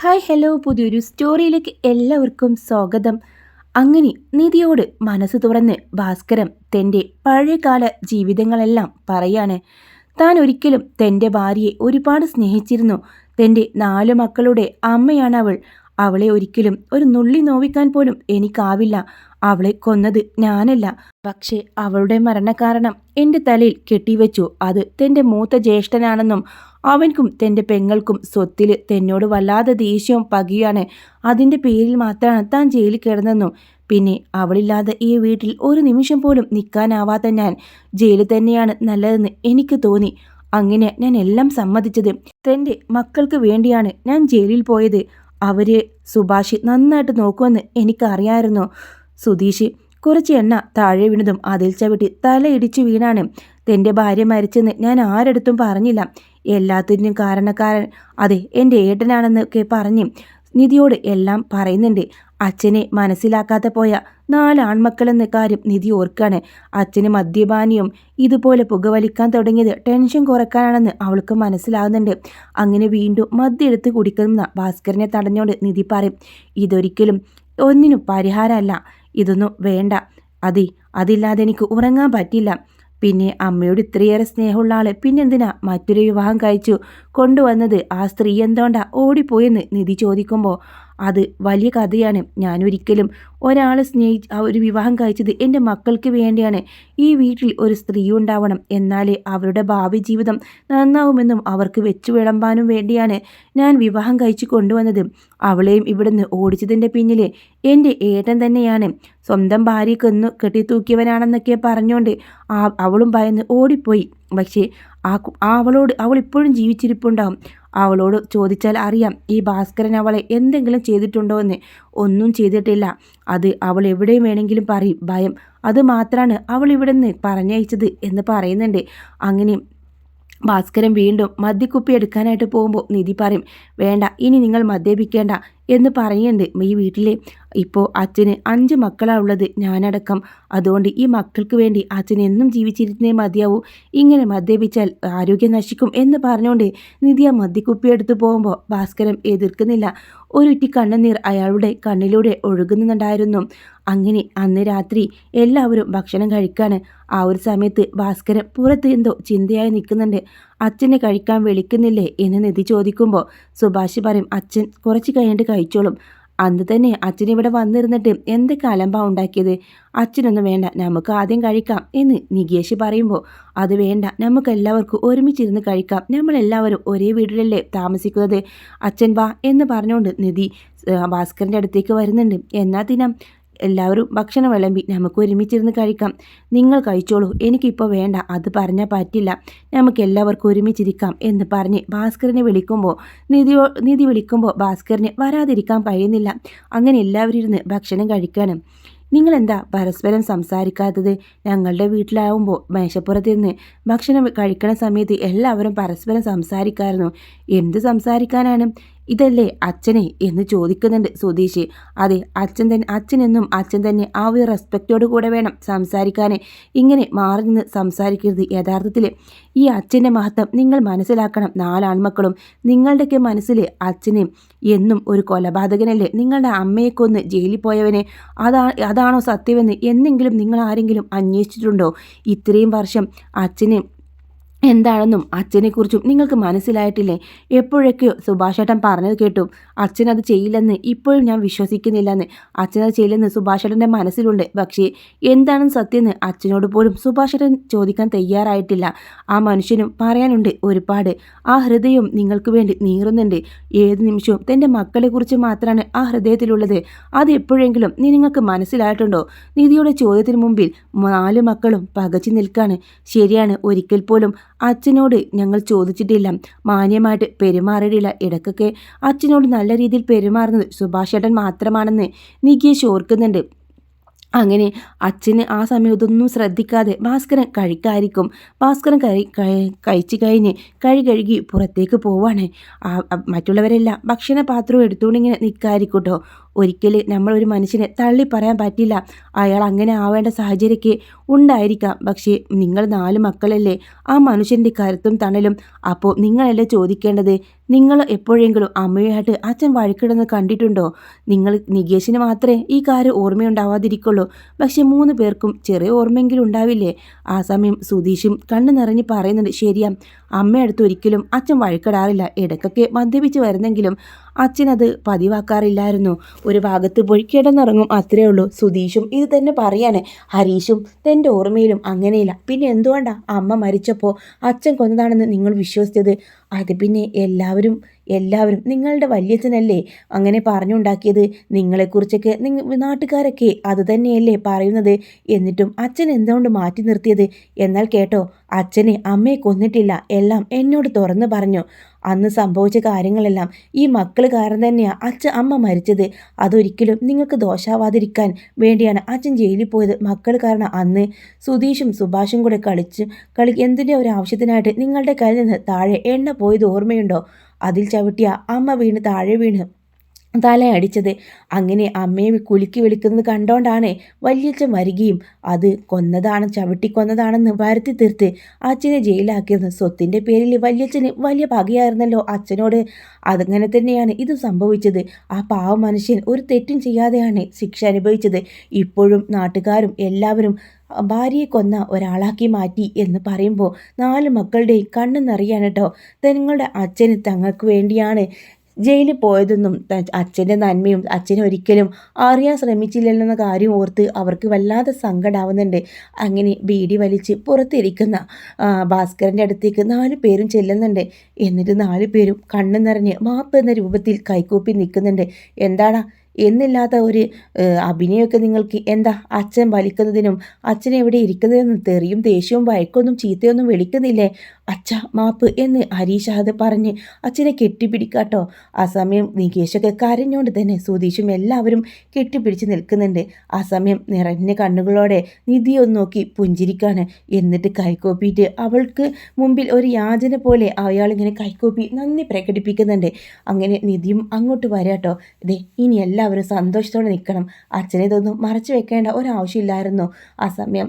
Hi hello പുതിയൊരു സ്റ്റോറിയിലേക്ക് എല്ലാവർക്കും സ്വാഗതം. അങ്ങനെ നിധിയോട് മനസ്സ് തുറന്ന് ഭാസ്കരം തൻ്റെ പഴയകാല ജീവിതങ്ങളെല്ലാം പറയാണ്. താൻ ഒരിക്കലും തൻ്റെ ഭാര്യയെ ഒരുപാട് സ്നേഹിച്ചിരുന്നു. തൻ്റെ 4 മക്കളുടെ അമ്മയാണ് അവൾ. അവളെ ഒരിക്കലും ഒരു നുള്ളി നോവിക്കാൻ പോലും എനിക്കാവില്ല. അവളെ കൊന്നത് ഞാനല്ല. പക്ഷേ അവളുടെ മരണകാരണം എൻ്റെ തലയിൽ കെട്ടിവെച്ചു. അത് തൻ്റെ മൂത്ത ജ്യേഷ്ഠനാണെന്നും അവൻക്കും തൻ്റെ പെങ്ങൾക്കും സ്വത്തിൽ തന്നോട് വല്ലാതെ ദേഷ്യവും പകയാണ്. അതിൻ്റെ പേരിൽ മാത്രമാണ് താൻ ജയിലിൽ കിടന്നെന്നും പിന്നെ അവളില്ലാതെ ഈ വീട്ടിൽ ഒരു നിമിഷം പോലും നിൽക്കാനാവാത്ത ഞാൻ ജയിലിൽ തന്നെയാണ് നല്ലതെന്ന് എനിക്ക് തോന്നി. അങ്ങനെ ഞാൻ എല്ലാം സമ്മതിച്ചത്. തൻ്റെ മക്കൾക്ക് വേണ്ടിയാണ് ഞാൻ ജയിലിൽ പോയത്. അവരെ സുഭാഷ് നന്നായിട്ട് നോക്കുമെന്ന് എനിക്കറിയാമായിരുന്നു. സുധീഷ് കുറച്ച് എണ്ണ താഴെ വീണതും അതിൽ ചവിട്ടി തലയിടിച്ചു വീണാണ് തൻ്റെ ഭാര്യ മരിച്ചെന്ന് ഞാൻ ആരെടുത്തും പറഞ്ഞില്ല. എല്ലാത്തിനും കാരണക്കാരൻ അതെ എൻ്റെ ഏട്ടനാണെന്നൊക്കെ പറഞ്ഞ് നിധിയോട് എല്ലാം പറയുന്നുണ്ട്. അച്ഛനെ മനസ്സിലാക്കാതെ പോയ 4 ആൺമക്കളെന്ന കാര്യം നിധി ഓർക്കാണ്. അച്ഛന് മദ്യപാനിയും ഇതുപോലെ പുകവലിക്കാൻ തുടങ്ങിയത് ടെൻഷൻ കുറക്കാനാണെന്ന് അവൾക്ക് മനസ്സിലാകുന്നുണ്ട്. അങ്ങനെ വീണ്ടും മദ്യം എടുത്ത് കുടിക്കുന്ന ഭാസ്കരനെ തടഞ്ഞോണ്ട് നിധി പറയും, ഇതൊരിക്കലും ഒന്നിനും പരിഹാരമല്ല. ഇതൊന്നും വേണ്ട. അതില്ലാതെ എനിക്ക് ഉറങ്ങാൻ പറ്റില്ല. പിന്നെ അമ്മയോട് ഇത്രയേറെ സ്നേഹമുള്ള ആള് പിന്നെന്തിനാ മറ്റൊരു വിവാഹം കഴിച്ചു കൊണ്ടുവന്നത്? ആ സ്ത്രീ എന്തുകൊണ്ടാ ഓടിപ്പോയെന്ന് നിധി ചോദിക്കുമ്പോൾ അത് വലിയ കഥയാണ്. ഞാനൊരിക്കലും ഒരാളെ ഒരു വിവാഹം കഴിച്ചത് എൻ്റെ മക്കൾക്ക് വേണ്ടിയാണ്. ഈ വീട്ടിൽ ഒരു സ്ത്രീ ഉണ്ടാവണം, എന്നാലേ അവരുടെ ഭാവി ജീവിതം നന്നാവുമെന്നും അവർക്ക് വെച്ചു വിളമ്പാനും വേണ്ടിയാണ് ഞാൻ വിവാഹം കഴിച്ചു കൊണ്ടുവന്നത്. അവളെയും ഇവിടുന്ന് ഓടിച്ചതിൻ്റെ പിന്നിൽ എൻ്റെ ഏട്ടൻ തന്നെയാണ്. സ്വന്തം ഭാര്യക്കൊന്നു കെട്ടിത്തൂക്കിയവനാണെന്നൊക്കെ പറഞ്ഞുകൊണ്ട് അവളും ഭയന്ന് ഓടിപ്പോയി. പക്ഷേ അവൾ ഇപ്പോഴും ജീവിച്ചിരിപ്പുണ്ടാവും. അവളോട് ചോദിച്ചാൽ അറിയാം ഈ ഭാസ്കരൻ അവളെ എന്തെങ്കിലും ചെയ്തിട്ടുണ്ടോ എന്ന്. ഒന്നും ചെയ്തിട്ടില്ല. അത് അവൾ എവിടെയും വേണമെങ്കിലും പറയും. ഭയം അത് മാത്രമാണ് അവൾ ഇവിടെ നിന്ന് പറഞ്ഞയച്ചത് എന്ന് പറയുന്നുണ്ട്. അങ്ങനെ ഭാസ്കരൻ വീണ്ടും മദ്യക്കുപ്പി എടുക്കാനായിട്ട് പോകുമ്പോൾ നിധി പറയും, വേണ്ട, ഇനി നിങ്ങൾ മദ്യപിക്കേണ്ട എന്ന് പറയുന്നുണ്ട്. ഈ വീട്ടിൽ ഇപ്പോൾ അച്ഛന് 5 മക്കളാണ് ഉള്ളത്, ഞാനടക്കം. അതുകൊണ്ട് ഈ മക്കൾക്ക് വേണ്ടി അച്ഛൻ എന്നും ജീവിച്ചിരുന്നേ മതിയാവൂ. ഇങ്ങനെ മദ്യപിച്ചാൽ ആരോഗ്യം നശിക്കും എന്ന് പറഞ്ഞുകൊണ്ട് നിധി ആ മദ്യക്കുപ്പി എടുത്ത് പോകുമ്പോൾ ഭാസ്കരൻ എതിർക്കുന്നില്ല. ഒരുറ്റി കണ്ണുനീർ അയാളുടെ കണ്ണിലൂടെ ഒഴുകുന്നുണ്ടായിരുന്നു. അങ്ങനെ അന്ന് രാത്രി എല്ലാവരും ഭക്ഷണം കഴിക്കാണ്. ആ ഒരു സമയത്ത് ഭാസ്കരൻ പുറത്ത് എന്തോ ചിന്തയായി നിൽക്കുന്നുണ്ട്. അച്ഛനെ കഴിക്കാൻ വിളിക്കുന്നില്ലേ എന്ന് നിധി ചോദിക്കുമ്പോൾ സുഭാഷ് പറയും, അച്ഛൻ കുറച്ച് കഴിഞ്ഞിട്ട് കഴിച്ചോളും. അന്ന് തന്നെ അച്ഛൻ ഇവിടെ വന്നിരുന്നിട്ട് എന്തൊക്കെ അലമ്പാ ഉണ്ടാക്കിയത്? അച്ഛനൊന്നും വേണ്ട, നമുക്ക് ആദ്യം കഴിക്കാം എന്ന് നികേഷ് പറയുമ്പോൾ അത് വേണ്ട, നമുക്ക് എല്ലാവർക്കും ഒരുമിച്ചിരുന്ന് കഴിക്കാം. നമ്മളെല്ലാവരും ഒരേ വീട്ടിലല്ലേ താമസിക്കുന്നത്. അച്ഛൻ വാ എന്ന് പറഞ്ഞുകൊണ്ട് നിധി ഭാസ്കരൻ്റെ അടുത്തേക്ക് വരുന്നുണ്ട്. എന്നാ ദിനം എല്ലാവരും ഭക്ഷണം വിളമ്പി, നമുക്ക് ഒരുമിച്ചിരുന്ന് കഴിക്കാം. നിങ്ങൾ കഴിച്ചോളൂ, എനിക്കിപ്പോൾ വേണ്ട. അത് പറഞ്ഞാൽ പറ്റില്ല, നമുക്ക് എല്ലാവർക്കും ഒരുമിച്ചിരിക്കാം എന്ന് പറഞ്ഞ് ഭാസ്കരനെ വിളിക്കുമ്പോൾ നിധി വിളിക്കുമ്പോൾ ഭാസ്കരന് വരാതിരിക്കാൻ കഴിയുന്നില്ല. അങ്ങനെ എല്ലാവരും ഇരുന്ന് ഭക്ഷണം കഴിക്കാനും. നിങ്ങളെന്താ പരസ്പരം സംസാരിക്കാത്തത്? ഞങ്ങളുടെ വീട്ടിലാവുമ്പോൾ മേശപ്പുറത്തിരുന്ന് ഭക്ഷണം കഴിക്കണ സമയത്ത് എല്ലാവരും പരസ്പരം സംസാരിക്കായിരുന്നു. എന്ത് സംസാരിക്കാനാണ്? ഇതല്ലേ അച്ഛനെ എന്ന് ചോദിക്കുന്നുണ്ട് സുധീഷ്. അതെ, അച്ഛനെന്നും അച്ഛൻ തന്നെ. ആ ഒരു റെസ്പെക്റ്റോട് കൂടെ വേണം സംസാരിക്കാൻ. ഇങ്ങനെ മാറി നിന്ന് സംസാരിക്കരുത്. യഥാർത്ഥത്തിൽ ഈ അച്ഛൻ്റെ മഹത്വം നിങ്ങൾ മനസ്സിലാക്കണം. 4 ആൺമക്കളും നിങ്ങളുടെയൊക്കെ മനസ്സിൽ അച്ഛന് എന്നും ഒരു കൊലപാതകനല്ലേ? നിങ്ങളുടെ അമ്മയെ കൊന്ന് ജയിലിൽ പോയവനെ അതാണോ സത്യമെന്ന് എന്നെങ്കിലും നിങ്ങൾ ആരെങ്കിലും അന്വേഷിച്ചിട്ടുണ്ടോ? ഇത്രയും വർഷം അച്ഛന് എന്താണെന്നും അച്ഛനെക്കുറിച്ചും നിങ്ങൾക്ക് മനസ്സിലായിട്ടില്ലേ? എപ്പോഴൊക്കെയോ സുഭാഷേട്ടൻ പറഞ്ഞത് കേട്ടു, അച്ഛനത് ചെയ്യില്ലെന്ന്. ഇപ്പോഴും ഞാൻ വിശ്വസിക്കുന്നില്ലെന്ന്. അച്ഛനത് ചെയ്യില്ലെന്ന് സുഭാഷേട്ടൻ്റെ മനസ്സിലുണ്ട്. പക്ഷേ എന്താണെന്ന് സത്യമെന്ന് അച്ഛനോട് പോലും സുഭാഷേട്ടൻ ചോദിക്കാൻ തയ്യാറായിട്ടില്ല. ആ മനുഷ്യനും പറയാനുണ്ട് ഒരുപാട്. ആ ഹൃദയവും നിങ്ങൾക്ക് വേണ്ടി നീറുന്നുണ്ട്. ഏത് നിമിഷവും തൻ്റെ മക്കളെക്കുറിച്ച് മാത്രമാണ് ആ ഹൃദയത്തിലുള്ളത്. അത് എപ്പോഴെങ്കിലും നിങ്ങൾക്ക് മനസ്സിലായിട്ടുണ്ടോ? നിധിയുടെ ചോദ്യത്തിന് മുമ്പിൽ 4 മക്കളും പകച്ചു നിൽക്കാണ്. ശരിയാണ്, ഒരിക്കൽ പോലും അച്ഛനോട് ഞങ്ങൾ ചോദിച്ചിട്ടില്ല, മാന്യമായിട്ട് പെരുമാറിയിട്ടില്ല. ഇടയ്ക്കൊക്കെ അച്ഛനോട് നല്ല രീതിയിൽ പെരുമാറുന്നത് സുഭാഷേട്ടൻ മാത്രമാണെന്ന് നികേഷ് ഓർക്കുന്നുണ്ട്. അങ്ങനെ അച്ഛന് ആ സമയം ഇതൊന്നും ശ്രദ്ധിക്കാതെ ഭാസ്കരൻ കഴിക്കായിരിക്കും. ഭാസ്കരൻ കഴിച്ചു കഴിഞ്ഞ് കഴുകി പുറത്തേക്ക് പോവാണ്. മറ്റുള്ളവരെല്ലാം ഭക്ഷണപാത്രവും എടുത്തുകൊണ്ട് ഇങ്ങനെ നിൽക്കായിരിക്കും കേട്ടോ. ഒരിക്കലും നമ്മളൊരു മനുഷ്യനെ തള്ളി പറയാൻ പറ്റില്ല. അയാൾ അങ്ങനെ ആവേണ്ട സാഹചര്യമൊക്കെ ഉണ്ടായിരിക്കാം. പക്ഷേ നിങ്ങൾ 4 മക്കളല്ലേ, ആ മനുഷ്യൻ്റെ കരുത്തും തണലും. അപ്പോൾ നിങ്ങളല്ലേ ചോദിക്കേണ്ടത്, നിങ്ങൾ എപ്പോഴെങ്കിലും അമ്മയുമായിട്ട് അച്ഛൻ വഴക്കിടുന്നത് കണ്ടിട്ടുണ്ടോ? നികേഷിന് മാത്രമേ ഈ കാര്യം ഓർമ്മയുണ്ടാവാതിരിക്കുള്ളൂ. പക്ഷെ 3 പേർക്കും ചെറിയ ഓർമ്മയെങ്കിലും ഉണ്ടാവില്ലേ? ആ സമയം സുധീഷും കണ്ണു നിറഞ്ഞ് പറയുന്നുണ്ട്, ശരിയാ, അമ്മയടുത്ത് ഒരിക്കലും അച്ഛൻ വഴക്കിടാറില്ല. ഇടയ്ക്കൊക്കെ മദ്യപിച്ച് വരുന്നെങ്കിലും അച്ഛനത് പതിവാക്കാറില്ലായിരുന്നു. ഒരു ഭാഗത്ത് പോയി കിടന്നിറങ്ങും, അത്രേ ഉള്ളൂ. സുധീഷും ഇത് തന്നെ പറയാണ്. ഹരീഷും തൻ്റെ ഓർമ്മയിലും അങ്ങനെയില്ല. പിന്നെ എന്തുകൊണ്ടാണ് അമ്മ മരിച്ചപ്പോൾ അച്ഛൻ കൊന്നതാണെന്ന് നിങ്ങൾ വിശ്വസിച്ചത്? അത് പിന്നെ എല്ലാവരും നിങ്ങളുടെ വല്യച്ഛനല്ലേ അങ്ങനെ പറഞ്ഞുണ്ടാക്കിയത്. നിങ്ങളെക്കുറിച്ചൊക്കെ നാട്ടുകാരൊക്കെ അത് തന്നെയല്ലേ പറയുന്നത്. എന്നിട്ടും അച്ഛൻ എന്തുകൊണ്ട് മാറ്റി നിർത്തിയത്? എന്നാൽ കേട്ടോ, അച്ഛനെ അമ്മയെ കൊന്നിട്ടില്ല, എല്ലാം എന്നോട് തുറന്നു പറഞ്ഞു. അന്ന് സംഭവിച്ച കാര്യങ്ങളെല്ലാം ഈ മക്കൾ കാരണം തന്നെയാണ് അമ്മ മരിച്ചത്. അതൊരിക്കലും നിങ്ങൾക്ക് ദോഷാവാതിരിക്കാൻ വേണ്ടിയാണ് അച്ഛൻ ജയിലിൽ പോയത്. മക്കൾ കാരണം അന്ന് സുധീഷും സുഭാഷും കൂടെ എന്തിൻ്റെ ഒരു ആവശ്യത്തിനായിട്ട് നിങ്ങളുടെ കയ്യിൽ നിന്ന് താഴെ എണ്ണ പോയത് ഓർമ്മയുണ്ടോ? അതിൽ ചവിട്ടിയ അമ്മ താഴെ വീണ് തലയടിച്ചത്. അങ്ങനെ അമ്മയെ കുലുക്കി വിളിക്കുന്നത് കണ്ടോണ്ടാണ് വല്യച്ഛൻ വരികയും അത് ചവിട്ടിക്കൊന്നതാണെന്ന് വരുത്തി തീർത്ത് അച്ഛനെ ജയിലാക്കിയത്. സ്വത്തിൻ്റെ പേരിൽ വല്യച്ഛന് വലിയ പകയായിരുന്നല്ലോ അച്ഛനോട്. അതങ്ങനെ തന്നെയാണ് ഇത് സംഭവിച്ചത്. ആ പാവ മനുഷ്യൻ ഒരു തെറ്റും ചെയ്യാതെയാണ് ശിക്ഷ അനുഭവിച്ചത്. ഇപ്പോഴും നാട്ടുകാരും എല്ലാവരും ഭാര്യയെ കൊന്ന ഒരാളാക്കി മാറ്റി എന്ന് പറയുമ്പോൾ 4 മക്കളുടെയും കണ്ണ് നിറയാണ് കേട്ടോ. നിങ്ങളുടെ അച്ഛന് തങ്ങൾക്ക് വേണ്ടിയാണ് ജയിലിൽ പോയതെന്നും അച്ഛൻ്റെ നന്മയും അച്ഛനെ ഒരിക്കലും അറിയാൻ ശ്രമിച്ചില്ലെന്ന കാര്യം ഓർത്ത് അവർക്ക് വല്ലാതെ സങ്കടമാവുന്നുണ്ട്. അങ്ങനെ ബീഡി വലിച്ച് പുറത്തിരിക്കുന്ന ഭാസ്കരൻ്റെ അടുത്തേക്ക് 4 പേരും ചെല്ലുന്നുണ്ട്. എന്നിട്ട് 4 പേരും കണ്ണു നിറഞ്ഞ് മാപ്പ് എന്ന രൂപത്തിൽ കൈകൂപ്പി നിൽക്കുന്നുണ്ട്. എന്താടാ എന്നില്ലാത്ത ഒരു അഭിനയമൊക്കെ നിങ്ങൾക്ക്? എന്താ അച്ഛൻ വലിക്കുന്നതിനും അച്ഛൻ എവിടെ ഇരിക്കുന്നതിനും തെറിയും ദേഷ്യവും വഴക്കൊന്നും ചീത്തയൊന്നും വിളിക്കുന്നില്ലേ? അച്ഛ മാപ്പ് എന്ന് ഹരീഷ് അത് പറഞ്ഞ് അച്ഛനെ കെട്ടിപ്പിടിക്കാട്ടോ. ആ സമയം നികേഷൊക്കെ കരഞ്ഞുകൊണ്ട് തന്നെ സുധീഷും എല്ലാവരും കെട്ടിപ്പിടിച്ച് നിൽക്കുന്നുണ്ട്. ആ സമയം നിറഞ്ഞ കണ്ണുകളോടെ നിധിയൊന്ന് നോക്കി പുഞ്ചിരിക്കാണ്. എന്നിട്ട് കൈക്കോപ്പിയിട്ട് അവൾക്ക് മുമ്പിൽ ഒരു യാചന പോലെ അയാളിങ്ങനെ കൈക്കോപ്പി നന്ദി പ്രകടിപ്പിക്കുന്നുണ്ട്. അങ്ങനെ നിധിയും അങ്ങോട്ട് വരാട്ടോ. ഇതേ ഇനി എല്ലാവരും സന്തോഷത്തോടെ നിൽക്കണം. അച്ഛനെ ഇതൊന്നും മറച്ചു വെക്കേണ്ട ഒരാവശ്യമില്ലായിരുന്നു. ആ സമയം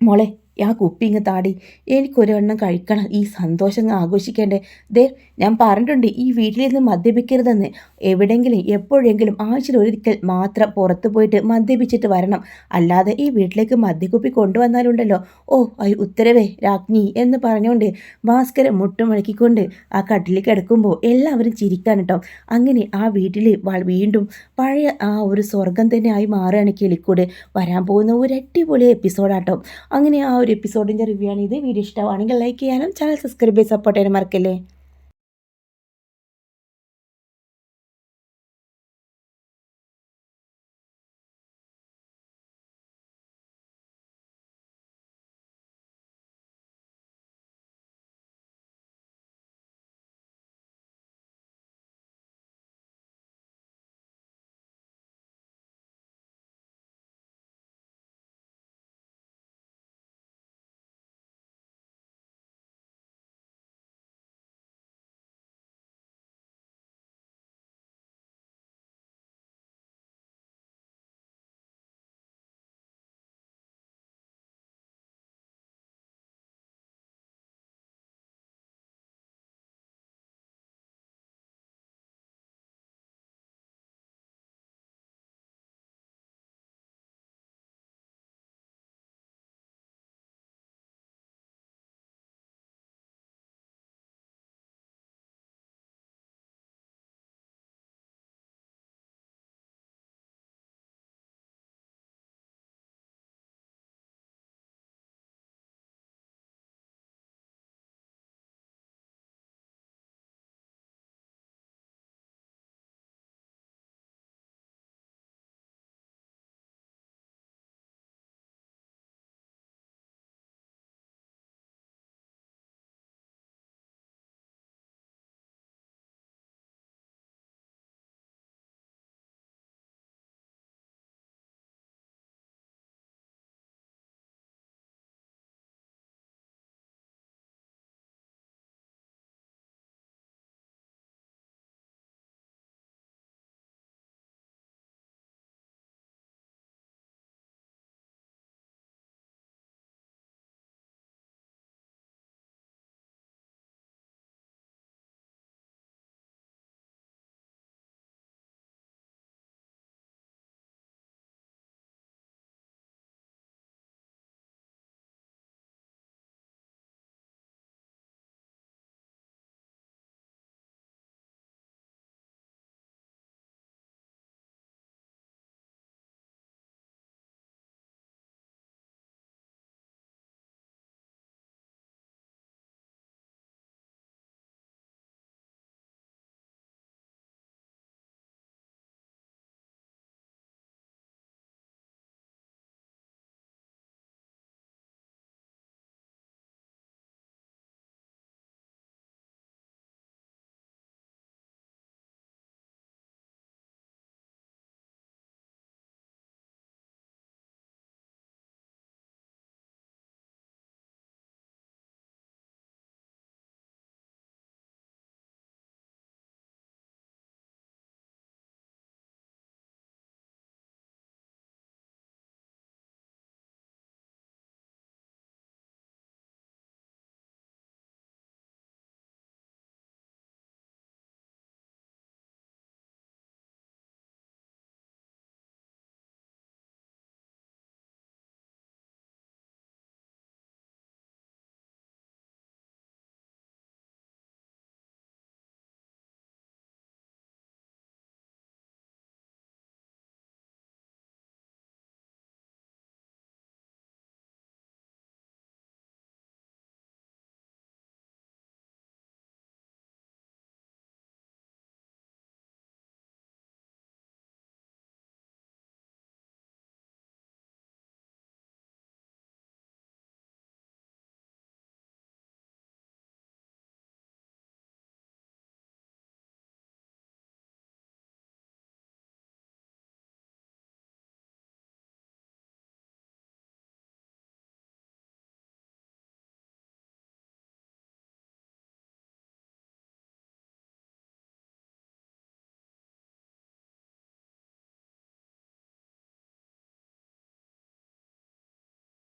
മോളെ ആ കുപ്പി ഇങ്ങ് താടി, എനിക്കൊരെണ്ണം കഴിക്കണം, ഈ സന്തോഷം ആഘോഷിക്കേണ്ടേ. ദേ ഞാൻ പറഞ്ഞിട്ടുണ്ട് ഈ വീട്ടിൽ നിന്ന് മദ്യപിക്കരുതെന്ന്. എവിടെയെങ്കിലും എപ്പോഴെങ്കിലും ആഴ്ചയിൽ ഒരിക്കൽ മാത്രം പുറത്ത് പോയിട്ട് മദ്യപിച്ചിട്ട് വരണം. അല്ലാതെ ഈ വീട്ടിലേക്ക് മദ്യക്കുപ്പി കൊണ്ടുവന്നാലുണ്ടല്ലോ, ഓ ഉത്തരവേ രാജ്ഞി എന്ന് പറഞ്ഞുകൊണ്ട് ഭാസ്കരൻ മുട്ടുമടക്കിക്കൊണ്ട് ആ കട്ടിലിൽ കിടക്കുമ്പോൾ എല്ലാവരും ചിരിക്കാൻ കേട്ടോ. അങ്ങനെ ആ വീട്ടിൽ വീണ്ടും പഴയ ആ ഒരു സ്വർഗം തന്നെ ആയി മാറുകയാണ് കിളിക്കൂട്. വരാൻ പോകുന്ന ഒരു അടിപൊളി എപ്പിസോഡാട്ടോ. അങ്ങനെ ആ ഒരു എപ്പിസോഡിൻ്റെ റിവ്യൂ ആണ് ഇത്. വീഡിയോ ഇഷ്ടമാണെങ്കിൽ ലൈക്ക് ചെയ്യാനും ചാനൽ സബ്സ്ക്രൈബ് ചെയ്ത് സപ്പോർട്ട് ചെയ്യാനും മറക്കല്ലേ.